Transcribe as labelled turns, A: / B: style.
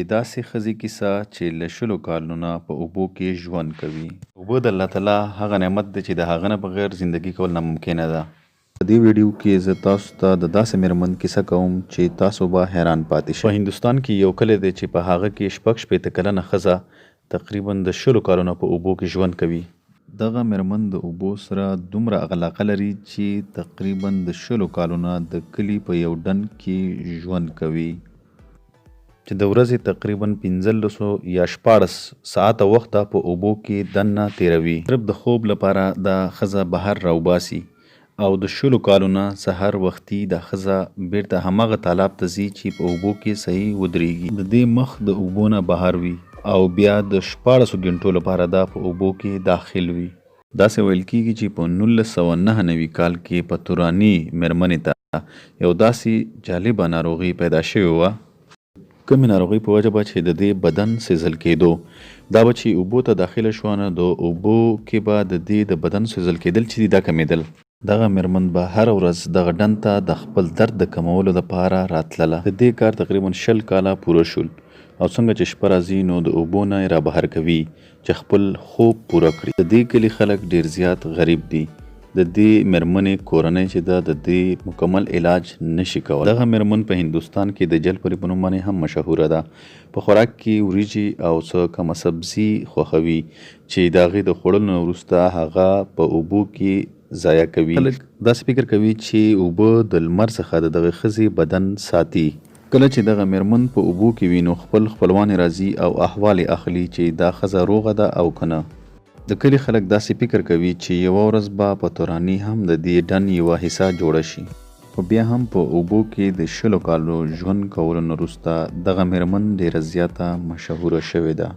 A: داسې ښځې کیسه چې له شلو کالونو نه په اوبو کې ژوند کوي. اوبه د الله تعالی هغه نعمت دی چې د هغه نه بغیر زندگی کول ناممکنه ده. په دې ویډیو کې زه تاسو ته د داسې میرمن کیسه کوم چې تاسو به حیران پاتې شئ. په هندوستان کې یو کلی دی چې په هغه کې شپږ شپېته کلنه ښځه تقریبا د شلو کالونو په اوبو کې ژوند کوي. دغه میرمن د اوبو سره دومره علاقه لري چې تقریبا د شلو کالونو د کلي په یو ډنډ کې ژوند کوي چې د ورځې تقریبا 15 یا 14 ساعته وخت په اوبو کې دننه تیروي. صرف د خوب لپاره د ښځه بهر راوباسي او د شلو کالونو سحر وختي د ښځه بیرته همغه تالاب ته ځي چې په اوبو کې صحیح ودرېږي. د دې مخ د اوبو نه بهر وي او بیا د 14 غنټو لپاره دا په اوبو کې داخل وي. داسې ویل کېږي چې په 1999 کال کې په توراني میرمنې ته یو داسې جالبه ناروغي پیدا شوې وه. کومې ناروغۍ په وجه به چې د دې بدن سېزل کېدو، دا به چې اوبو ته داخله شوه نو د اوبو کې به د دې د بدن سېزل کېدل چې دي دا کمېدل. دغه میرمن به هره ورځ دغه ډنډ ته د خپل درد د کمولو دپاره راتلله. د دې کار تقریبا 20 کاله پوره شول او څنګه چې شپه راځي نو د اوبو نه یې رابهر کوي چې خپل خوب پوره کړي. د دې کلي خلک ډېر زیات غریب دي. د دې میرمنې کورنۍ چې ده د دې مکمل علاج نشي کولی. دغه میرمن په هندوستان کې د جلپري په نوم باندې هم مشهوره ده. په خوراک کې وریجې او څه کمه سبزي خوښوي چې د هغې د خوړلو نه وروسته هغه په اوبو کې ضایع کوي. خلک داسې فکر کوي چې اوبه د لمر څخه د دغه ښځې بدن ساتي. کله چې دغه میرمن په اوبو کې وي نو خپل خپلوان راځي او احوال اخلي چې دا ښځه روغه ده او که نه. د کلي خلک داسې فکر کوي چې یوه ورځ به په توراني هم د دې ډنډ یوه حصه جوړه شي. خو بیا هم په اوبو کې د 20 کالو ژوند کولو نه وروسته دغه میرمن ډېره زیاته مشهوره شوې ده.